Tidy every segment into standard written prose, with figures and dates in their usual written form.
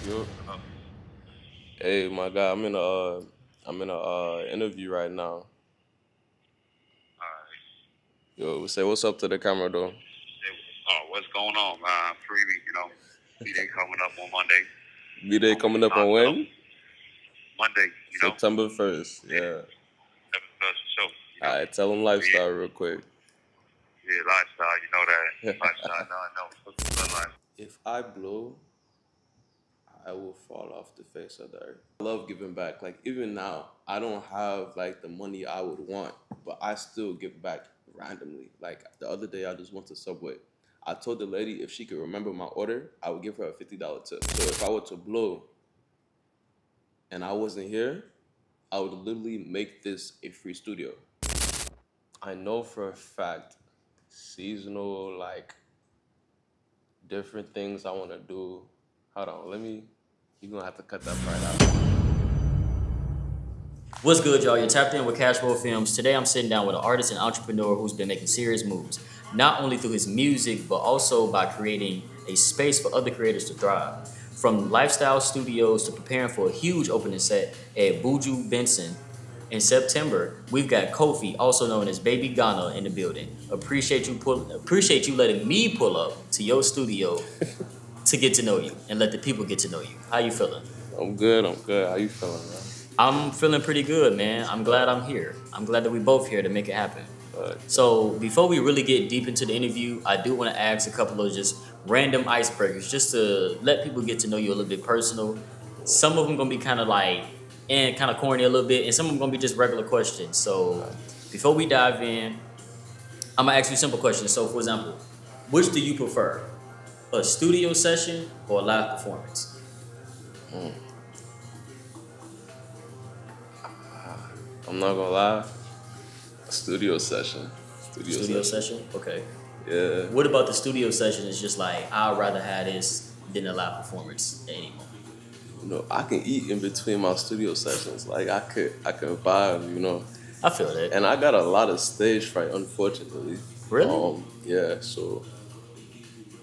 Yo, Oh, hey, my guy, I'm in a interview right now. alright. Yo, say what's up to the camera though. What's going on, man? B-Day coming up on Monday. B Day coming up on Locked up. when? Monday, September 1st. Yeah, Yeah. seven plus show, Alright, tell them So yeah, lifestyle real quick. yeah, lifestyle, you know that. Lifestyle, no, I know. Good life. If I blow, I will fall off the face of the earth. I love giving back. Like even now, I don't have like the money I would want, but I still give back randomly. Like the other day, I just went to Subway. I told the lady if she could remember my order, I would give her a $50 tip. So if I were to blow and I wasn't here, I would literally make this a free studio. I know for a fact, seasonal, like different things I want to do. Hold on, you're gonna have to cut that part out. What's good, y'all? You're tapped in with Cashflow Films. Today, I'm sitting down with an artist and entrepreneur who's been making serious moves, not only through his music, but also by creating a space for other creators to thrive. From lifestyle studios to preparing for a huge opening set at Buju Benson in September, we've got Kofi, also known as Baby Ghana, in the building. Appreciate you letting me pull up to your studio to get to know you and let the people get to know you. How you feeling? I'm good. I'm good. How you feeling, man? I'm feeling pretty good, man. I'm glad I'm here. I'm glad that we both here to make it happen. So before we really get deep into the interview, I do want to ask a couple of just random icebreakers just to let people get to know you a little bit personal. Some of them gonna be kind of like and kind of corny a little bit, and some of them gonna be just regular questions. So before we dive in, I'm gonna ask you simple questions. So for example, which do you prefer, a studio session or a live performance? I'm not gonna lie. Studio session. Studio session, okay. Yeah. What about the studio session? Is just like I'd rather have this than a live performance at any moment. I can eat in between my studio sessions. Like I could vibe. I feel that. And I got a lot of stage fright, unfortunately. Really? Yeah. So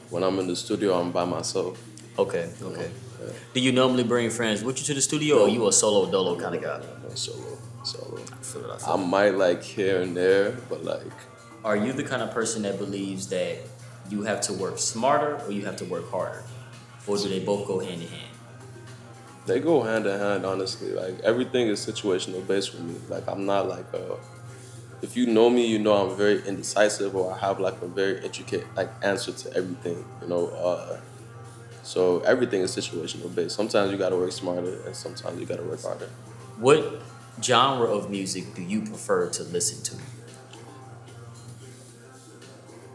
when I'm in the studio, I'm by myself. Okay, You know. okay. Yeah. Do you normally bring friends with you to the studio, or you a solo dolo kind of guy? No, solo. I feel it. I I feel it. might like here and there, but like Are you the kind of person that believes that you have to work smarter or you have to work harder, or do they both go hand in hand? they go hand in hand. Honestly, like everything is situational based for me. Like I'm not like if you know me, you know I'm very indecisive or I have like a very intricate like answer to everything. So everything is situational based. Sometimes you gotta work smarter and sometimes you gotta work harder. What genre of music do you prefer to listen to?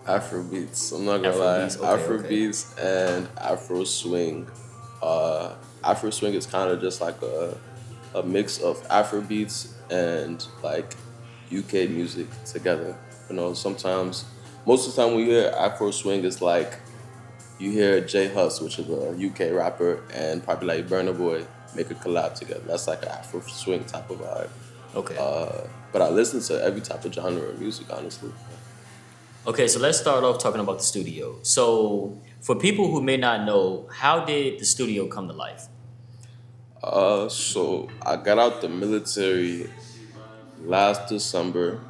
Afro beats. I'm not gonna lie. Afrobeats, okay, Afro okay. beats and Afro swing. Uh, Afro swing is kind of just like a mix of Afro beats and like UK music together. Sometimes most of the time we hear Afro swing is like you hear J Hus, which is a UK rapper, and probably like Burna Boy make a collab together. That's like an Afro swing type of vibe. Okay. But I listen to every type of genre of music, honestly. Okay, so let's start off talking about the studio. So, for people who may not know, how did the studio come to life? So I got out the military last December,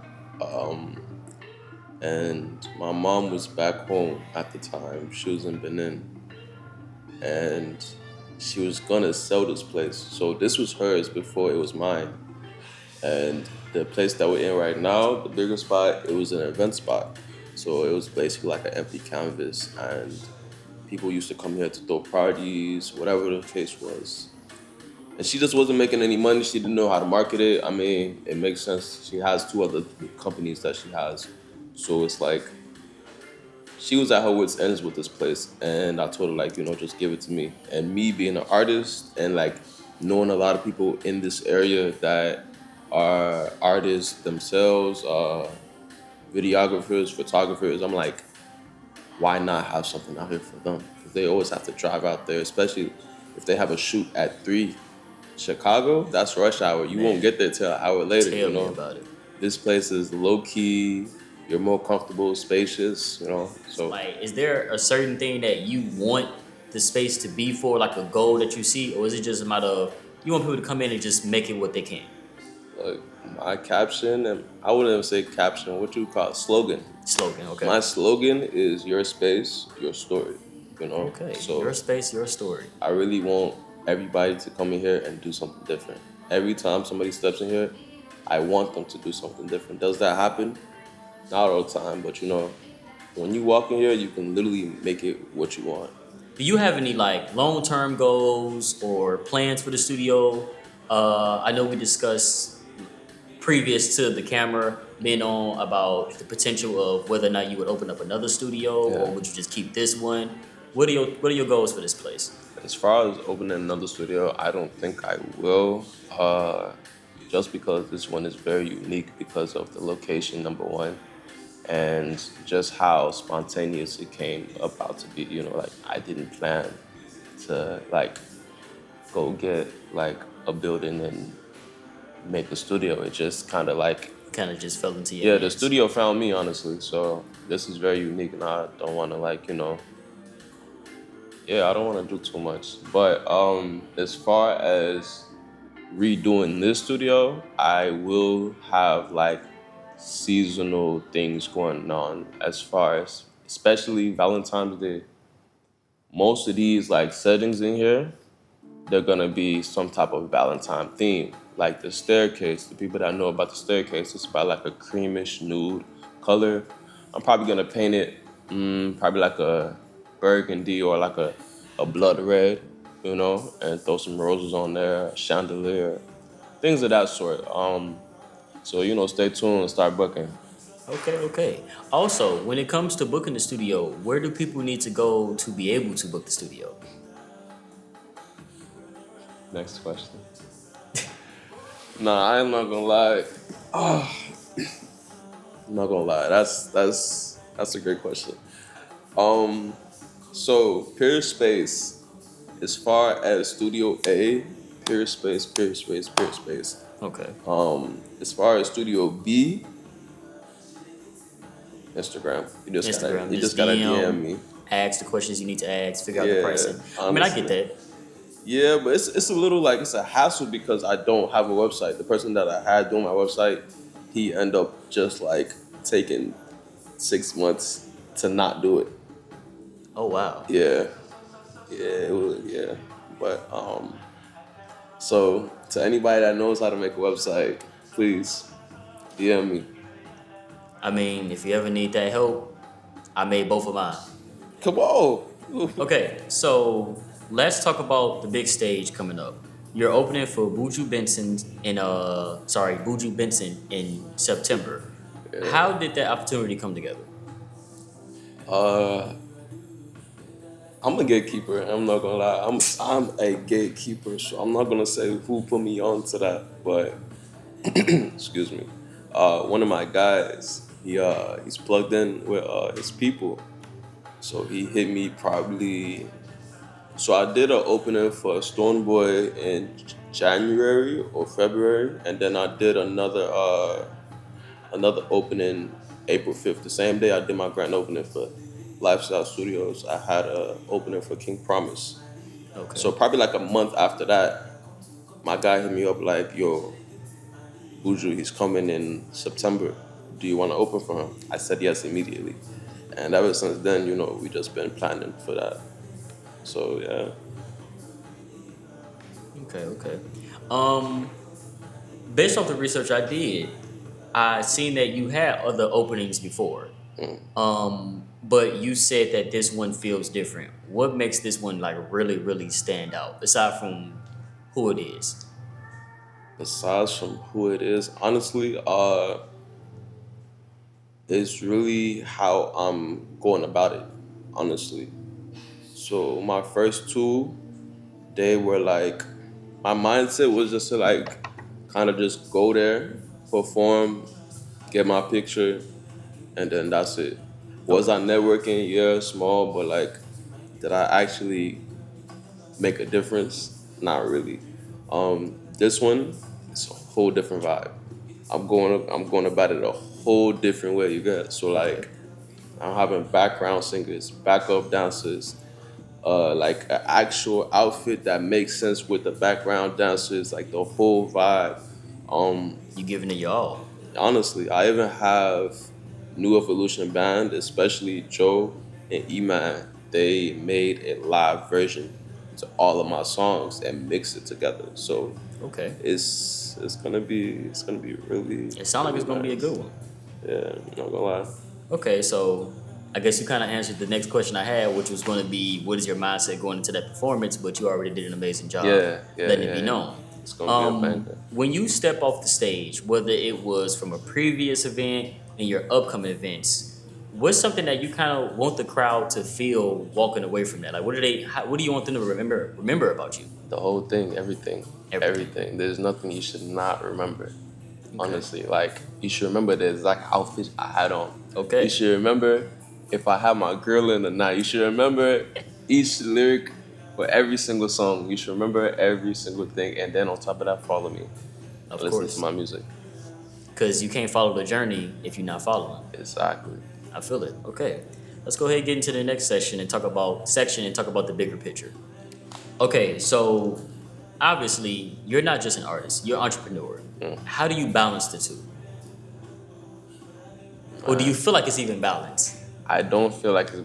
um, and my mom was back home at the time. She was in Benin, and she was gonna sell this place. So this was hers before it was mine. And the place that we're in right now, the bigger spot, it was an event spot. So it was basically like an empty canvas, and people used to come here to throw parties, whatever the case was. And she just wasn't making any money. She didn't know how to market it. I mean, it makes sense. She has two other companies that she has. So it's like she was at her wits' ends with this place. And I told her, like, just give it to me. And me being an artist and like knowing a lot of people in this area that are artists themselves, videographers, photographers, I'm like, why not have something out here for them? Because they always have to drive out there, especially if they have a shoot at 3. Chicago, that's rush hour. You won't get there till an hour later. Tell me about it. This place is low key. You're more comfortable, spacious. So Like, is there a certain thing that you want the space to be for, like a goal that you see, or is it just a matter of you want people to come in and just make it what they can? Like my caption, and I wouldn't even say caption. What you call it? Slogan. Slogan, okay. My slogan is your space, your story. You know. Okay, So your space, your story. I really want everybody to come in here and do something different. Every time somebody steps in here, I want them to do something different. Does that happen? Not all the time, but you know, when you walk in here, you can literally make it what you want. Do you have any like long-term goals or plans for the studio? I know we discussed previous to the camera being on about the potential of whether or not you would open up another studio or would you just keep this one. What are your goals for this place? As far as opening another studio, I don't think I will. Just because this one is very unique because of the location, number one, and just how spontaneous it came about to be. You know, like I didn't plan to like go get like a building and make a studio. It just kind of like Kind of just fell into your the hands. studio found me honestly. So this is very unique, and I don't want to like I don't want to do too much. But as far as redoing this studio, I will have like seasonal things going on as far as especially Valentine's Day. Most of these like settings in here, they're gonna be some type of Valentine theme. Like the staircase, the people that know about the staircase, it's about like a creamish nude color. I'm probably gonna paint it probably like a burgundy or like a blood red, and throw some roses on there, a chandelier, things of that sort. So stay tuned and start booking. Okay, okay. Also, when it comes to booking the studio, where do people need to go to be able to book the studio? Next question. Nah, I'm not gonna lie. I'm not gonna lie. That's a great question. So Pure Space, as far as Studio A, Pure Space, Pure Space, Pure Space. Okay. As far as Studio B, Instagram. Instagram. You just gotta DM me. Ask the questions you need to ask, figure out the pricing. I mean, I get that. Yeah, but it's a little like it's a hassle because I don't have a website. The person that I had doing my website, he ended up just like taking 6 months to not do it. Oh wow. Yeah, it was, yeah. But so to anybody that knows how to make a website, please DM me. I mean, if you ever need that help, I made both of mine. Come on. Okay, so let's talk about the big stage coming up. You're opening for Buju Benson in September. Yeah. How did that opportunity come together? I'm a gatekeeper. I'm not gonna lie. I'm a gatekeeper, so I'm not gonna say who put me on to that. But excuse me, one of my guys, he's plugged in with his people, so he hit me probably. So I did an opening for Stone Boy in January or February, and then I did another opening April 5th. The same day I did my grand opening for Lifestyle Studios, I had an opening for King Promise. Okay. So probably like a month after that, my guy hit me up like, yo, Buju, he's coming in September. Do you want to open for him? I said yes immediately. And ever since then, we just been planning for that. So, yeah. Okay. Based off the research I did, I seen that you had other openings before. But you said that this one feels different. What makes this one like really, really stand out, aside from who it is? Besides from who it is, honestly, it's really how I'm going about it, honestly. So my first two, they were like, my mindset was just to like kind of just go there, perform, get my picture, and then that's it. Was I networking? Yeah, small, but like, did I actually make a difference? Not really. This one, it's a whole different vibe. I'm going about it a whole different way. You get so like, I'm having background singers, backup dancers, like an actual outfit that makes sense with the background dancers, like the whole vibe. Um, You giving it your all. Honestly, I even have New Evolution Band, especially Joe and E-Man. They made a live version to all of my songs and mixed it together. So Okay. it's gonna be really It sounds like really it's gonna be a nice. good one. Yeah, not gonna lie. Okay, so I guess you kind of answered the next question I had, which was going to be, what is your mindset going into that performance? But you already did an amazing job Yeah, yeah, letting it yeah, be yeah. known. It's gonna be a banger. When you step off the stage, whether it was from a previous event and your upcoming events, what's something that you kind of want the crowd to feel walking away from that? Like, what do you want them to remember about you? The whole thing, everything, Everything. everything. There's nothing you should not remember. Okay. Honestly, like you should remember the exact outfit I had on. You Okay. should remember if I had my girl in the night. You should remember each lyric for every single song. You should remember every single thing, and then on top of that, follow me. Of Listen to course. my music. Because you can't follow the journey if you're not following. Exactly. I feel it. Okay. Let's go ahead and get into the next section and talk about the bigger picture. Okay, so obviously you're not just an artist, you're an entrepreneur. How do you balance the two? Or do you Man, feel like it's even balanced? I don't feel like it's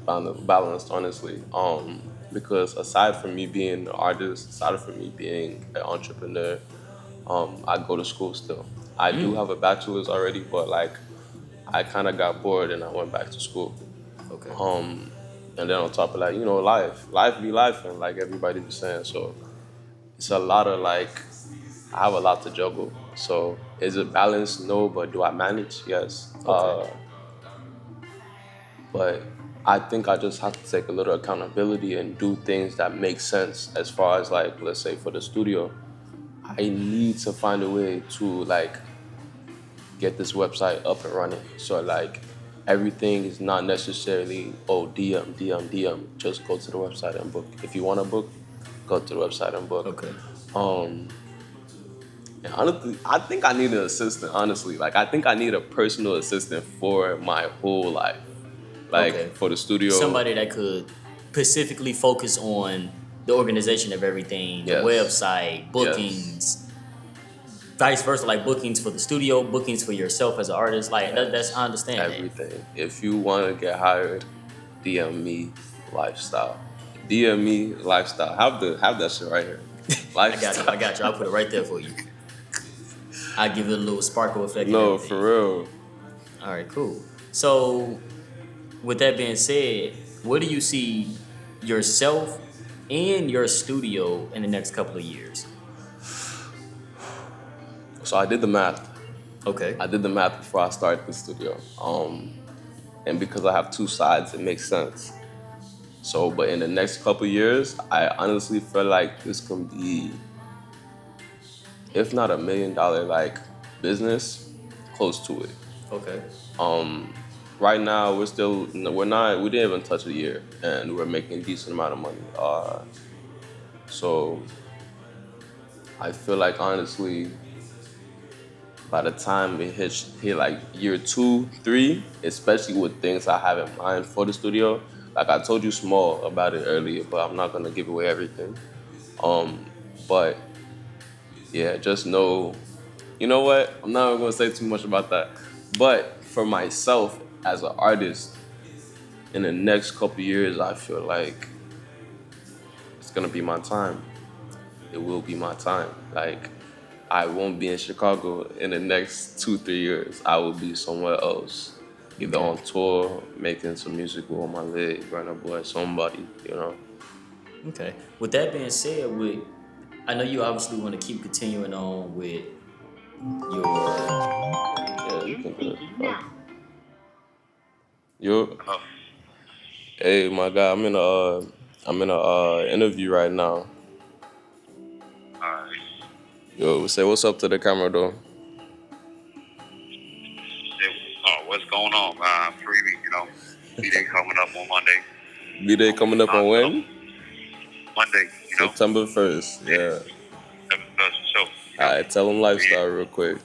balanced, honestly. Because aside from me being an artist, aside from me being an entrepreneur, I go to school still. I do have a bachelor's already, but like I kind of got bored and I went back to school. Okay. Um, and then on top of that, life be life, and like everybody be saying. So it's a lot of like, I have a lot to juggle. So is it balanced? No, but do I manage? Yes. Okay. But I think I just have to take a little accountability and do things that make sense as far as like, let's say for the studio, I need to find a way to like get this website up and running. So like everything is not necessarily DM. Just go to the website and book. If you want to book, go to the website and book. Okay. Um, and honestly, I think I need an assistant. Honestly, like I think I need a personal assistant for my whole life, Okay. like for the studio. Somebody that could specifically focus on the organization of everything, the Yes, website, yes, bookings, vice versa, like bookings for the studio, bookings for yourself as an artist. Like that's I yes, understand that. everything. If you want to get hired, DM me lifestyle. DM me lifestyle. Have that shit right here. I got you. I Lifestyle. got you. I'll put it right there for you. I give it a little sparkle effect and No, everything. for real. All right, cool. So, with that being said, where do you see yourself and your studio in the next couple of years? So I did the math. Okay. I did the math before I started the studio. And because I have two sides, it makes sense. So, but in the next couple years, I honestly feel like this can be, if not $1 million like business, close to it. Okay. Right now, we didn't even touch a year, and we're making a decent amount of money. So I feel like honestly, by the time it hit like year 2, 3, especially with things I have in mind for the studio, like I told you small about it earlier, but I'm not gonna give away everything. But yeah, just know, you know what? I'm not gonna say too much about that. But for myself as an artist, in the next couple years, I feel like it's gonna be my time. It will be my time. Like I won't be in Chicago in the next 2, 3 years. I will be somewhere else, either Okay. on tour, making some music with my leg, Burna Boy, somebody, you know. Okay. With that being said, I know you obviously want to keep continuing on with your. Yeah, you can do it. You, Oh, hey, my guy, I'm in a interview right now. alright. Yo, say what's up to the camera though. What's going on? Freebie, B-Day coming up on Monday. B-Day coming up on when? Monday, September 1st. Yeah. That's the show, Alright, tell them lifestyle real quick.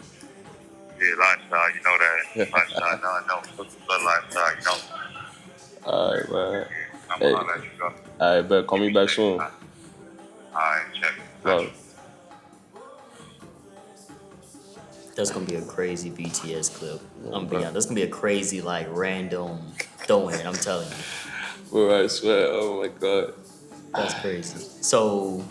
Yeah, lifestyle, you know that. Lifestyle, no, the lifestyle, Alright, man. I'm Hey, gonna let you go. I bet. Call me back soon. All right, check. Got you. Love. That's gonna be a crazy BTS clip. I'm Oh, gonna be bro. honest. That's gonna be a crazy like random throwing it. I'm telling you, Bro, I swear. Oh my god. that's crazy. So,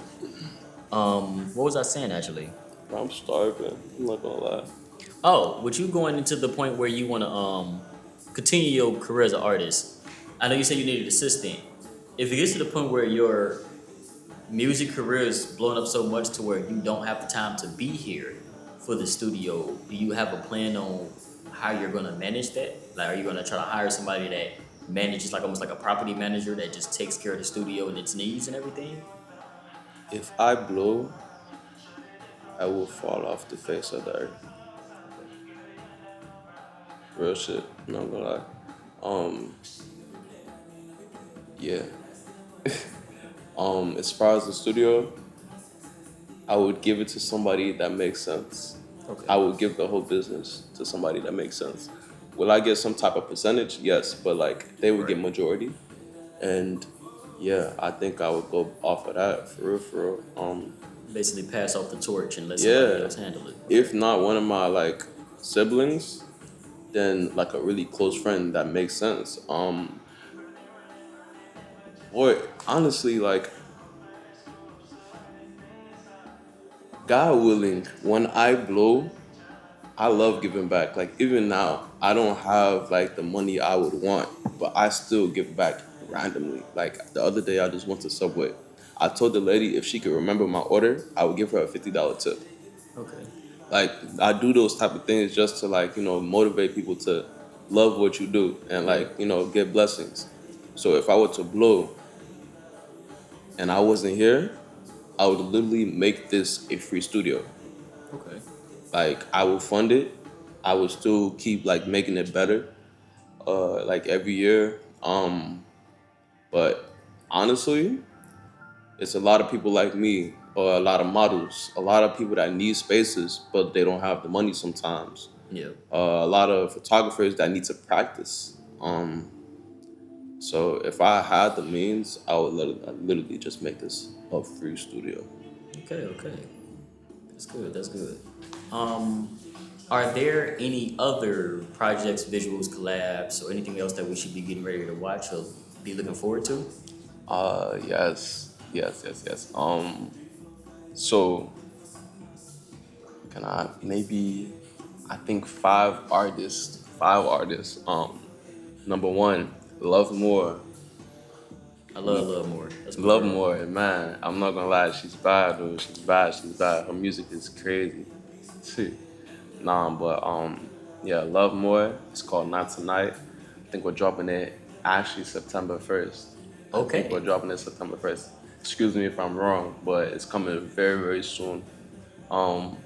what was I saying actually? I'm starving. I'm not gonna lie. Oh, with you going into the point where you want to continue your career as an artist, I know you said you need an assistant. If it gets to the point where your music career is blowing up so much to where you don't have the time to be here for the studio, do you have a plan on how you're gonna manage that? Like, are you gonna try to hire somebody that manages like almost like a property manager that just takes care of the studio and its needs and everything? If I blow, I will fall off the face of the earth. Real shit. Not gonna lie. Um, yeah. As far as the studio, I would give it to somebody that makes sense. Okay. I would give the whole business to somebody that makes sense. Will I get some type of percentage? Yes, but like they would get Right. majority, and yeah, I think I would go off of that for real, for real. Basically, pass off the torch and let somebody Yeah. else handle it. Okay. If not one of my like siblings, then like a really close friend that makes sense. Boy, honestly, like God willing, when I blow, I love giving back. Like even now, I don't have like the money I would want, but I still give back randomly. Like the other day, I just went to Subway. I told the lady if she could remember my order, I would give her a $50 tip. Okay. Like I do those type of things just to like motivate people to love what you do and Right. like get blessings. So if I were to blow and I wasn't here, I would literally make this a free studio. Okay. Like I will fund it. I will still keep like making it better, like every year. But honestly, it's a lot of people like me, or a lot of models, a lot of people that need spaces, but they don't have the money sometimes. Yeah. A lot of photographers that need to practice. So if I had the means, I would literally just make this a free studio. Okay. Okay. That's good. That's good. Um, are there any other projects, visuals, collabs, or anything else that we should be getting ready to watch or be looking forward to? Yes, yes, yes, yes. So can I maybe? I think five artists. Five artists. Number one, Love More. I love Love More. That's my Love girl. More, man. I'm not gonna lie, she's bad, dude. She's bad. She's bad. Her music is crazy. Nah, but yeah, Love More. It's called Not Tonight. I think we're dropping it actually September 1st. I think we're Okay. dropping it September 1st. Excuse me if I'm wrong, but it's coming very, very soon. Um,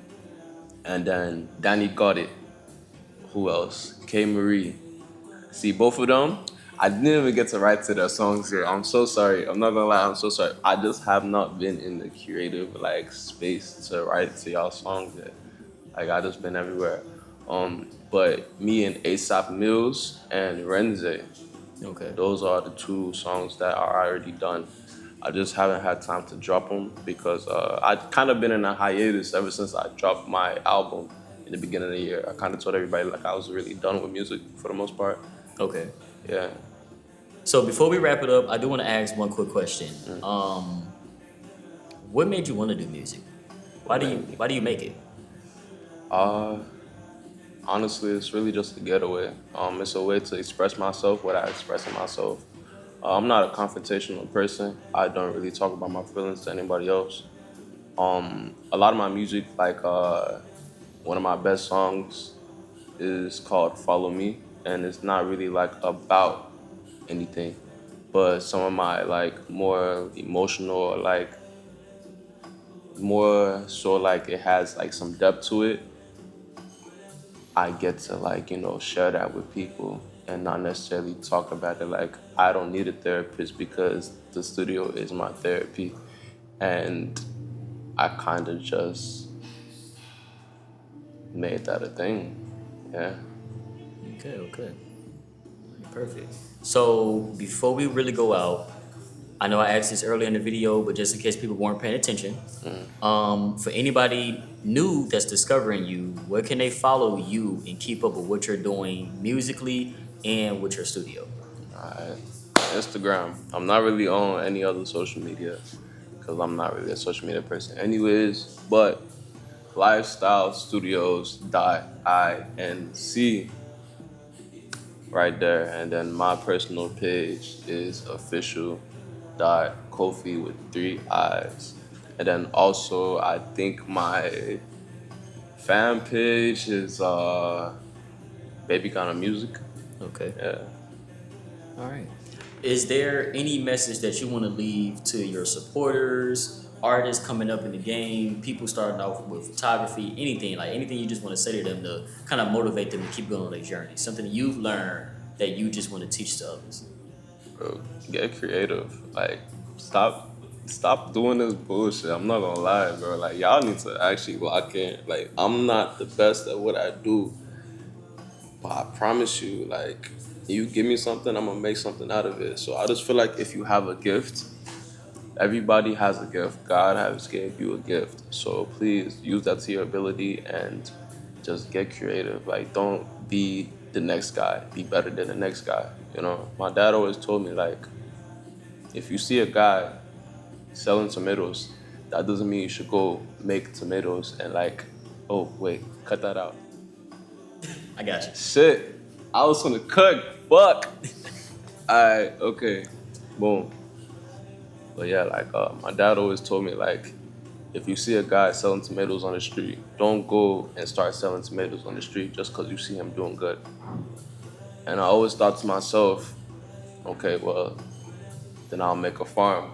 and then Danny Got It. Who else? K Marie. See, both of them, I didn't even get to write to their songs here. I'm so sorry. I'm not gonna lie, I'm so sorry. I just have not been in the creative like space to write to y'all songs yet. Like I just been everywhere. But me and ASAP Mills and Renze, Okay. those are the two songs that are already done. I just haven't had time to drop them because I've kind of been in a hiatus ever since I dropped my album in the beginning of the year. I kind of told everybody like I was really done with music for the most part. Okay. Yeah. So before we wrap it up, I do want to ask one quick question. What made you want to do music? Why do you make it? Uh, Honestly, it's really just a getaway. It's a way to express myself without expressing myself. I'm not a confrontational person. I don't really talk about my feelings to anybody else. A lot of my music, like one of my best songs, is called "Follow Me," and it's not really like about anything. But some of my like more emotional, or like more so like it has like some depth to it. I get to like, share that with people and not necessarily talk about it like I don't need a therapist because the studio is my therapy. And I kind of just made that a thing. Yeah. Okay. Okay. Perfect. So before we really go out, I know I asked this earlier in the video, but just in case people weren't paying attention, for anybody new that's discovering you, where can they follow you and keep up with what you're doing musically and with your studio? Alright. Instagram. I'm not really on any other social media because I'm not really a social media person, anyways. But Lifestyle Studios .inc right there, and then my personal page is official.kofii with 3 I's, and then also I think my fan page is Baby Ghana Music. Okay. Yeah. All right. Is there any message that you want to leave to your supporters, artists coming up in the game, people starting off with photography, anything you just want to say to them to kind of motivate them to keep going on their journey? Something you've learned that you just want to teach to others? Bro, get creative. Like, stop doing this bullshit. I'm not gonna lie, bro. Like, y'all need to actually lock in. Like, I'm not the best at what I do, but I promise you, like, you give me something, I'm gonna make something out of it. So I just feel like if you have a gift, everybody has a gift. God has gave you a gift. So please use that to your ability and just get creative. Like, don't be the next guy. Be better than the next guy. You know, my dad always told me, like, if you see a guy selling tomatoes, that doesn't mean you should go make tomatoes and like, oh wait, cut that out. I got you. Shit, I was gonna cook. Fuck. Alright, okay, boom. But yeah, like my dad always told me, like, if you see a guy selling tomatoes on the street, don't go and start selling tomatoes on the street just because you see him doing good. And I always thought to myself, okay, well, then I'll make a farm.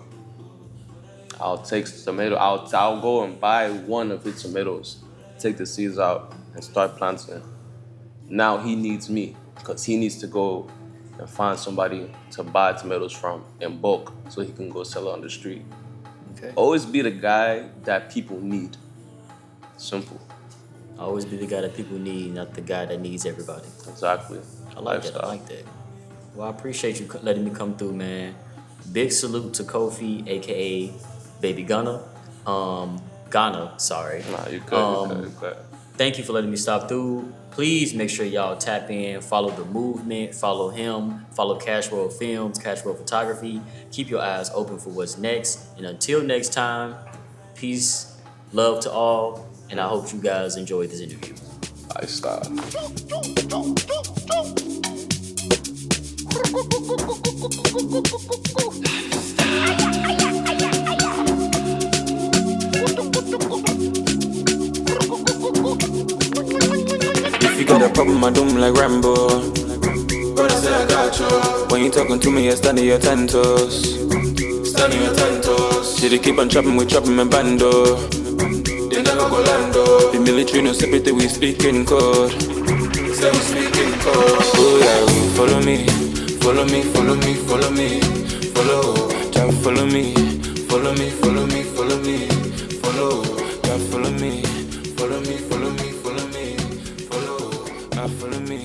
I'll take tomato. I'll go and buy one of his tomatoes, take the seeds out, and start planting. Now he needs me because he needs to go and find somebody to buy tomatoes from in bulk so he can go sell it on the street. Okay. Always be the guy that people need. Simple. Always be the guy that people need, not the guy that needs everybody. Exactly. I like that. I like that. Well, I appreciate you letting me come through, man. Big salute to Kofi, aka Baby Ghana. Ghana, sorry. Nah, you good. You good. Thank you for letting me stop through. Please make sure y'all tap in, follow the movement, follow him, follow Cash Roll Films, Cash Roll Photography. Keep your eyes open for what's next. And until next time, peace, love to all, and I hope you guys enjoyed this interview. Lifestyle. If you got a problem, I don't like Rambo. But I say I got you. When you talking to me, I stand on your 10 toes. Stand on your 10 toes. See they keep on chopping, we chopping my bando. They never go lando. The military no separate, we speak in code. Say we speak in code. Oh yeah, follow me, follow me, follow me, follow me, follow. Just follow me, follow me, follow me, follow me, follow. Just follow me, follow me, follow me, follow me, follow. Follow me.